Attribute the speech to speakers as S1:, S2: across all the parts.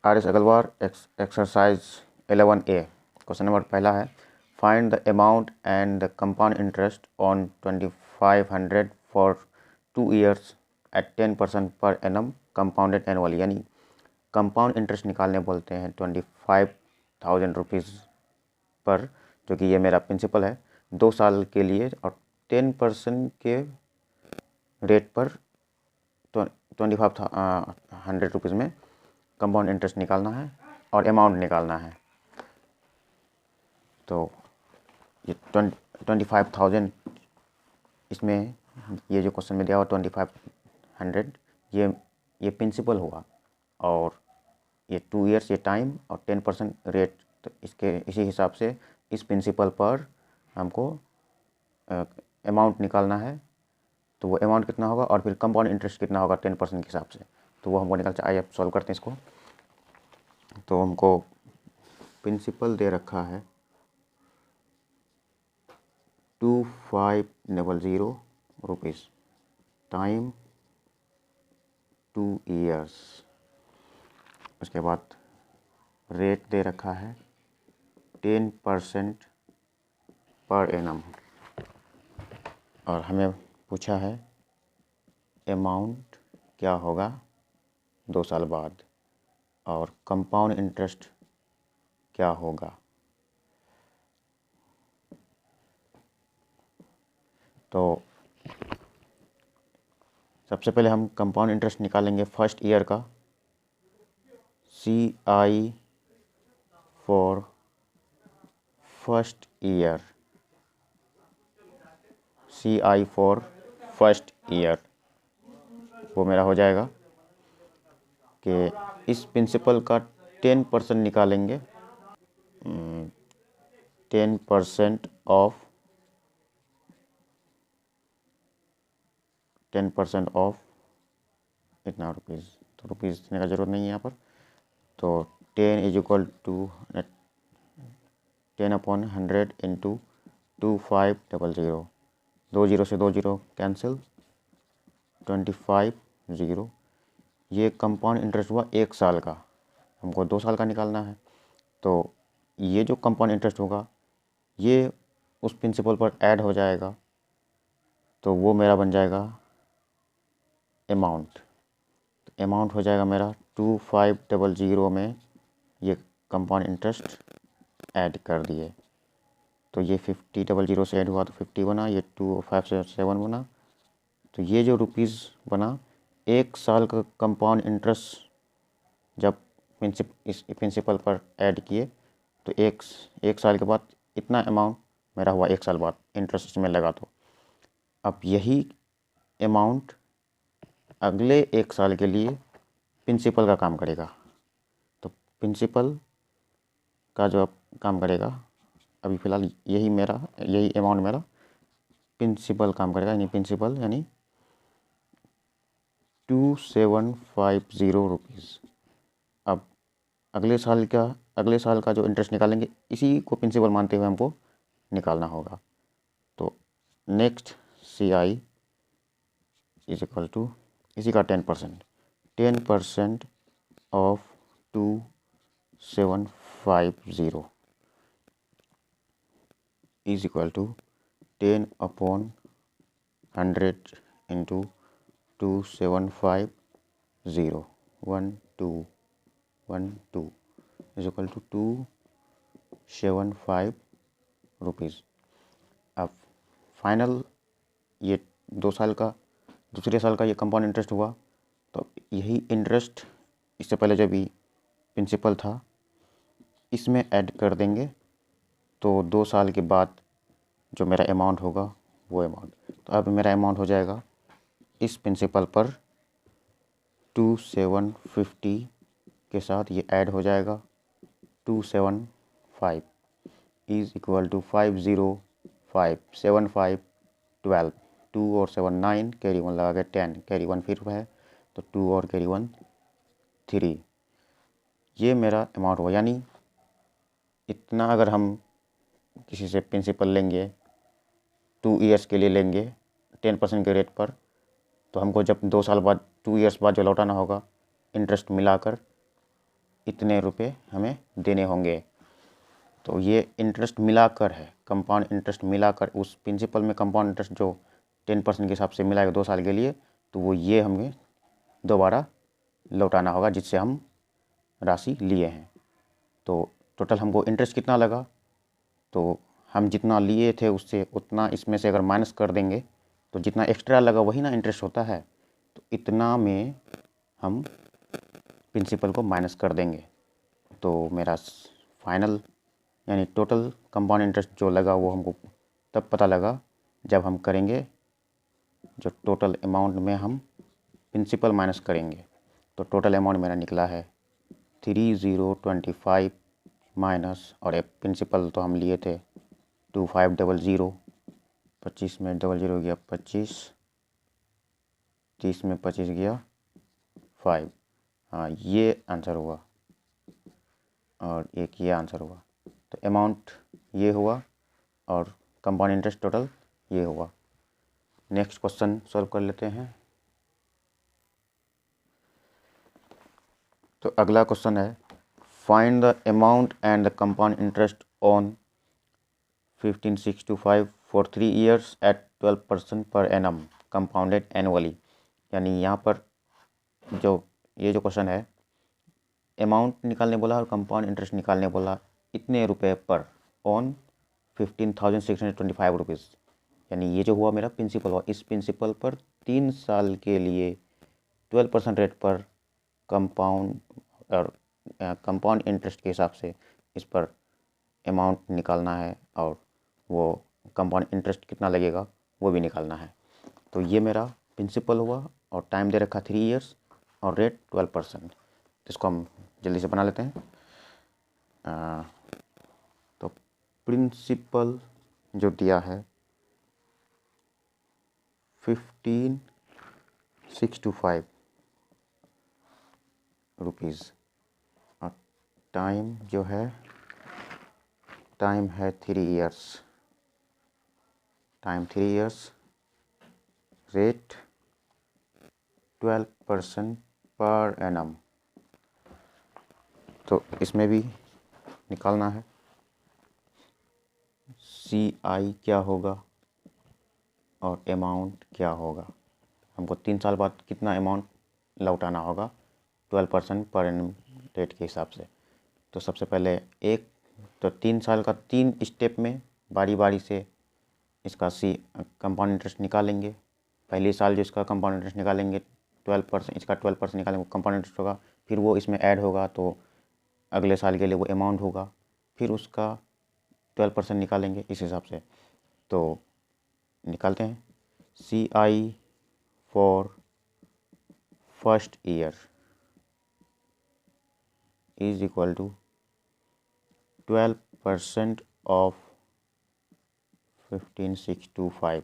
S1: Are S Agarwal exercise 11A question number पहला है find the amount and the compound interest on 2500 for 2 years at 10% per annum compounded annually. यानी compound interest निकालने बोलते हैं 25,000 rupees पर, जो कि ये मेरा प्रिंसिपल है 2 साल के लिए, और 10% के रेट पर 2500 रुपीज़ में कंपाउंड इंटरेस्ट निकालना है और अमाउंट निकालना है। तो ये 25,000 इसमें ये जो क्वेश्चन में दिया हुआ 2500 ये प्रिंसिपल हुआ, और ये 2 years ये टाइम और 10% रेट। तो इसके इसी हिसाब से इस प्रिंसिपल पर हमको अमाउंट निकालना है। तो वो अमाउंट कितना होगा और फिर कंपाउंड इंटरेस्ट कितना होगा 10% के हिसाब से, तो वो हमको निकालना चाहिए। अब सॉल्व करते हैं इसको। तो हमको प्रिंसिपल दे रखा है 2500 रुपीज़ टाइम 2 years। उसके बाद रेट दे रखा है 10% पर एनम, और हमें पूछा है अमाउंट क्या होगा 2 साल बाद और कंपाउंड इंटरेस्ट क्या होगा। तो सबसे पहले हम कंपाउंड इंटरेस्ट निकालेंगे फर्स्ट ईयर का, CI for first year, CI for first year. वो मेरा हो जाएगा कि इस प्रिंसिपल का 10% निकालेंगे, 10% ऑफ 10% ऑफ इतना रुपीज़। तो रुपीज़ देने का ज़रूरत नहीं है यहाँ पर। तो 10 इज इक्वल टू 10/100 इंटू 2500, 2 0 से 2 0 कैंसिल, 25,000। ये कंपाउंड इंटरेस्ट हुआ 1 साल का, हमको 2 साल का निकालना है। तो ये जो कंपाउंड इंटरेस्ट होगा ये उस प्रिंसिपल पर ऐड हो जाएगा, तो वो मेरा बन जाएगा अमाउंट। तो अमाउंट हो जाएगा मेरा 2500 में ये कंपाउंड इंटरेस्ट ऐड कर दिए, तो ये 50 से ऐड हुआ तो 50 बना, ये 2 5 से 7 बना। तो ये जो रुपीज़ बना 1 साल का कंपाउंड इंटरेस्ट जब इस प्रिंसिपल पर ऐड किए, तो एक साल के बाद इतना अमाउंट मेरा हुआ 1 साल बाद इंटरेस्ट इसमें लगा। तो अब यही अमाउंट अगले 1 साल के लिए प्रिंसिपल का काम करेगा। तो प्रिंसिपल का जो काम करेगा अभी फ़िलहाल यही अमाउंट मेरा प्रिंसिपल काम करेगा, यानी प्रिंसिपल यानी 2750 रुपीज़। अब अगले साल का जो इंटरेस्ट निकालेंगे इसी को प्रिंसिपल मानते हुए हमको निकालना होगा। तो next CI is equal to इसी का 10% of 2750 is equal to 10/100 into 2750, 1212 is equal to 275 rupees. अब फाइनल ये 2 साल का दूसरे साल का ये कंपाउंड इंटरेस्ट हुआ, तो यही इंटरेस्ट इससे पहले जो भी प्रिंसिपल था इसमें ऐड कर देंगे। तो 2 साल के बाद जो मेरा अमाउंट होगा वो अमाउंट, तो अब मेरा अमाउंट हो जाएगा इस प्रिंसिपल पर 2750 के साथ ये ऐड हो जाएगा 275 इज इक्वल टू 50575 12, 2 और 7 9, कैरी 1 लगा के 10, कैरी 1 फिर है तो 2 और कैरी 1 3। ये मेरा अमाउंट हुआ, यानी इतना अगर हम किसी से प्रिंसिपल लेंगे 2 years के लिए लेंगे 10% के रेट पर, तो हमको जब 2 साल बाद 2 years बाद जो लौटाना होगा इंटरेस्ट मिलाकर, इतने रुपए हमें देने होंगे। तो ये इंटरेस्ट मिलाकर है, कंपाउंड इंटरेस्ट मिलाकर, उस प्रिंसिपल में कंपाउंड इंटरेस्ट जो 10% के हिसाब से मिलाएगा 2 साल के लिए, तो वो ये हमें दोबारा लौटाना होगा जिससे हम राशि लिए हैं। तो टोटल हमको इंटरेस्ट कितना लगा, तो हम जितना लिए थे उससे उतना इसमें से अगर माइनस कर देंगे तो जितना एक्स्ट्रा लगा वही ना इंटरेस्ट होता है। तो इतना में हम प्रिंसिपल को माइनस कर देंगे। तो मेरा फाइनल यानी टोटल कंपाउंड इंटरेस्ट जो लगा वो हमको तब पता लगा जब हम करेंगे जो टोटल अमाउंट में हम प्रिंसिपल माइनस करेंगे। तो टोटल अमाउंट मेरा निकला है 3025 माइनस, और एक प्रिंसिपल तो हम लिए थे 2500, 25 में 00 गया 25, 30 में 25 गया 5। हाँ, ये आंसर हुआ और एक ये आंसर हुआ। तो अमाउंट ये हुआ और कंपाउंड इंटरेस्ट टोटल ये हुआ। नेक्स्ट क्वेश्चन सॉल्व कर लेते हैं। तो अगला क्वेश्चन है, find the amount and the compound interest on 15,625 for 3 years at 12% per annum compounded annually. यानी यहाँ पर ये जो क्वेश्चन है, अमाउंट निकालने बोला और कंपाउंड इंटरेस्ट निकालने बोला इतने रुपए पर ऑन 15,625 रुपीज़। यानी ये जो हुआ मेरा प्रिंसिपल हुआ, इस प्रिंसिपल पर 3 साल के लिए 12% रेट पर कंपाउंड और कंपाउंड इंटरेस्ट के हिसाब से इस पर अमाउंट निकालना है और वो कंपाउंड इंटरेस्ट कितना लगेगा वो भी निकालना है। तो ये मेरा प्रिंसिपल हुआ और टाइम दे रखा 3 ईयर्स और रेट 12%। इसको हम जल्दी से बना लेते हैं। तो प्रिंसिपल जो दिया है 15,625 रुपीज़ और टाइम जो है, टाइम है 3 years, time 3 years, rate 12% per annum. तो इसमें भी निकालना है CI क्या होगा और अमाउंट क्या होगा। हमको 3 साल बाद कितना अमाउंट लौटाना होगा 12% पर एनम रेट के हिसाब से। तो सबसे पहले 3 साल का 3 स्टेप में बारी बारी से इसका कंपाउंड इंटरेस्ट निकालेंगे। पहले साल जो इसका कंपाउंड इंटरेस्ट निकालेंगे 12%, इसका 12% निकालेंगे, कंपाउंड इंटरेस्ट होगा, फिर वो इसमें ऐड होगा तो अगले साल के लिए वो अमाउंट होगा, फिर उसका 12% निकालेंगे इस हिसाब से। तो निकालते हैं। CI for first year is equal to 12% of 15,625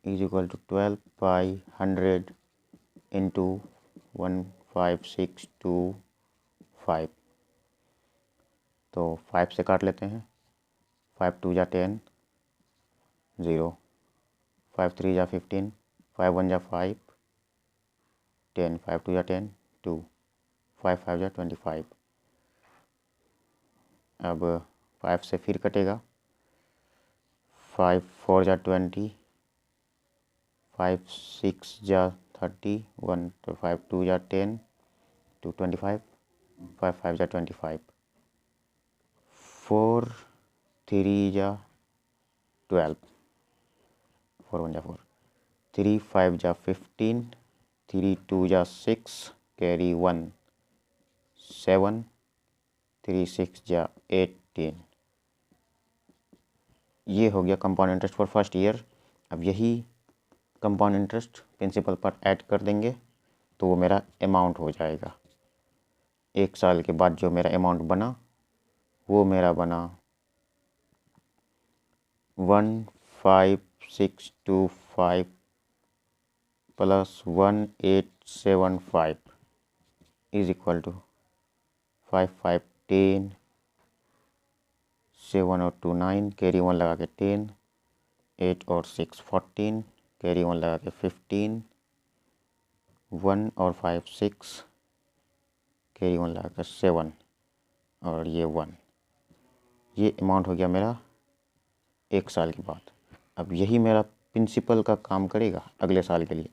S1: is equal to 12/100 into 15625। तो 5 से काट लेते हैं, 5 2 जा 10, 0, 5 3 जा 15, 5 1 जा 5, 10, 5 2 जा 10, 2, 5 5 जा 25। अब 5 से फिर कटेगा, 5 4 जा 20, 5 6 जा 31, तो 5 2 जा 10, 2 25, 5 5 जा 25, 4 3 जा 12, 4 1 जा 4, 3 5 जा 15, 3 2 जा 6, कैरी 1 7, 3 6 जा 18। ये हो गया compound interest for first year. अब यही कंपाउंड इंटरेस्ट प्रिंसिपल पर ऐड कर देंगे तो वो मेरा अमाउंट हो जाएगा। 1 साल के बाद जो मेरा अमाउंट बना वो मेरा बना 15625 प्लस 1875 इज इक्वल टू 5 5 10, 7 और 2 9, कैरी 1 लगा के 10, 8 और 6 14, कैरी 1 लगा के 15, 1 और 5 6, कैरी 1 लगा 7 और ये 1। ये अमाउंट हो गया मेरा 1 साल के बाद। अब यही मेरा प्रिंसिपल का काम करेगा अगले साल के लिए।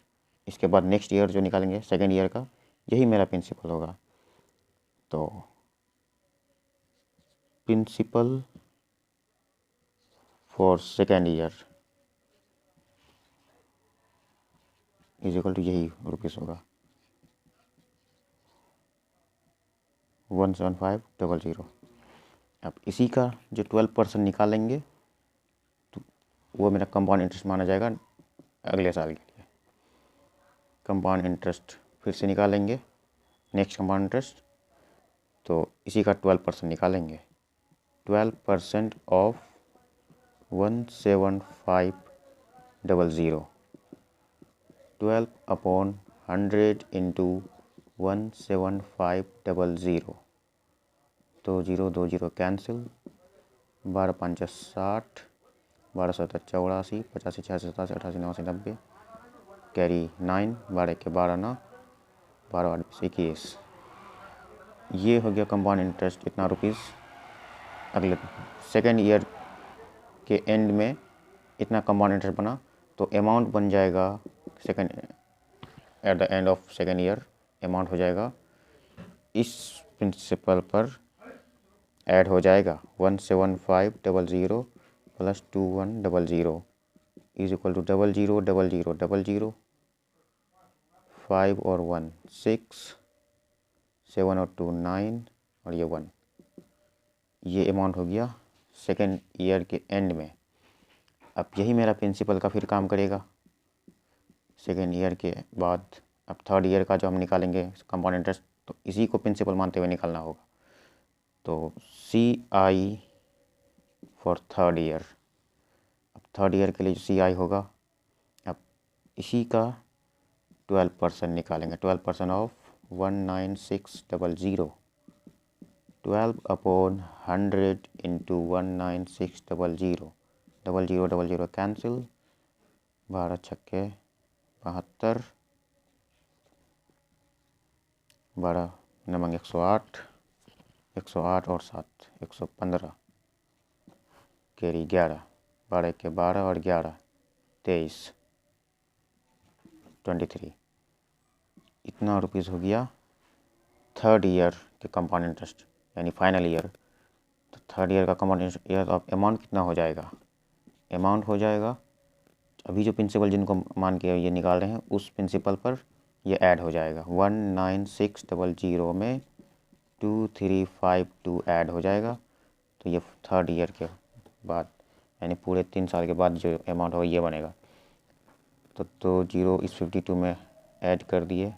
S1: इसके बाद नेक्स्ट ईयर जो निकालेंगे सेकेंड ईयर का, यही मेरा प्रिंसिपल होगा। तो principal for second year is equal to यही रुपीस होगा 17500। अब इसी का जो 12% निकालेंगे तो वो मेरा कंपाउंड इंटरेस्ट माना जाएगा अगले साल के लिए। कंपाउंड इंटरेस्ट फिर से निकालेंगे, नेक्स्ट कंपाउंड इंटरेस्ट, तो इसी का 12% निकालेंगे। 12% ऑफ 17500, 12 अपॉन 100 इंटू 17500, तो 0 2 0 कैंसिल, 12 5 60, 12 7 84, 85 86 87 88 89 90, कैरी 9, 12 के 12 ना, 12 8 21। ये हो गया कंपाउंड इंटरेस्ट इतना रुपीस। अगले सेकेंड ईयर के एंड में इतना कंपाउंड इंटरेस्ट बना, तो अमाउंट बन जाएगा second at the end of second year amount हो जाएगा इस प्रिंसिपल पर ऐड हो जाएगा 17500 प्लस 2100 इज इक्वल टू 00 00 00, 5 और 1 6, 7 और 2 9 और ये 1। ये अमाउंट हो गया सेकेंड ईयर के एंड में। अब यही मेरा प्रिंसिपल का फिर काम करेगा सेकेंड ईयर के बाद। अब थर्ड ईयर का जो हम निकालेंगे कंपाउंड इंटरेस्ट, तो इसी को प्रिंसिपल मानते हुए निकालना होगा। तो CI फॉर थर्ड ईयर, अब थर्ड ईयर के लिए जो CI होगा, अब इसी का 12% निकालेंगे। 12% ऑफ 19600, 12 अपॉन 100 इंटू 19600, 00 00 कैंसिल, 12 छक्के 72, 12 नमंग 108, 108 और 7 115, कैरी 11, 12 के 12 और 11 23 23। इतना रुपीस हो गया थर्ड ईयर के कंपाउंड इंटरेस्ट यानी फाइनल ईयर। तो थर्ड ईयर का कंपाउंड इंटरेस्ट ऑफ अमाउंट कितना हो जाएगा? अमाउंट हो जाएगा अभी जो प्रिंसिपल जिनको मान के ये निकाल रहे हैं उस प्रिंसिपल पर ये ऐड हो जाएगा। 19600 में 2352 ऐड हो जाएगा। तो ये थर्ड ईयर के बाद यानी पूरे 3 साल के बाद जो अमाउंट होगा ये बनेगा। तो 0 इस 52 में ऐड कर दिए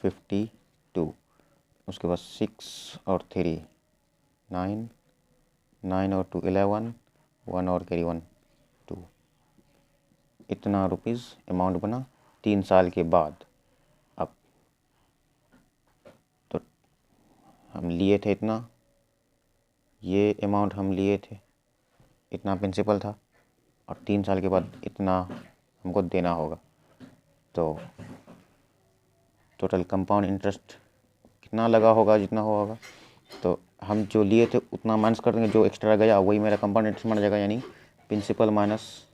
S1: 52, उसके बाद 6 और 3 9, 9 और 2 11, 1 और कैरी 1 2। इतना रुपीस अमाउंट बना 3 साल के बाद। अब तो हम लिए थे इतना, ये अमाउंट हम लिए थे, इतना प्रिंसिपल था और 3 साल के बाद इतना हमको देना होगा। तो टोटल कंपाउंड इंटरेस्ट कितना लगा होगा, जितना होगा, तो हम जो लिए थे उतना माइनस कर देंगे, जो एक्स्ट्रा गया वही मेरा कंपाउंड इंटरेस्ट माना जाएगा। यानी principal minus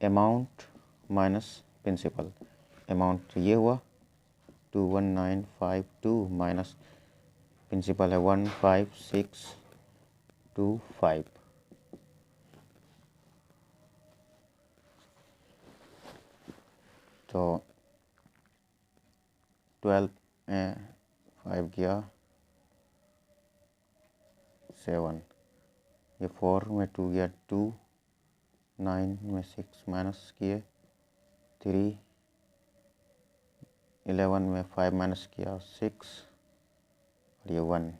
S1: amount minus principal. Amount ये हुआ 21952 माइनस प्रिंसिपल है 15625। तो 12 में 5 गया 7, ये 4 में 2 गया 2, 9 में 6 माइनस किए 3, 11 में 5 माइनस किया 6 और ये 1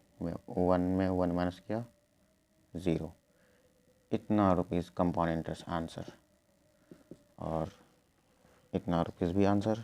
S1: में 1 माइनस किया 0। इतना रुपीस कंपाउंड इंटरेस्ट आंसर, और इतना रुपीस भी आंसर।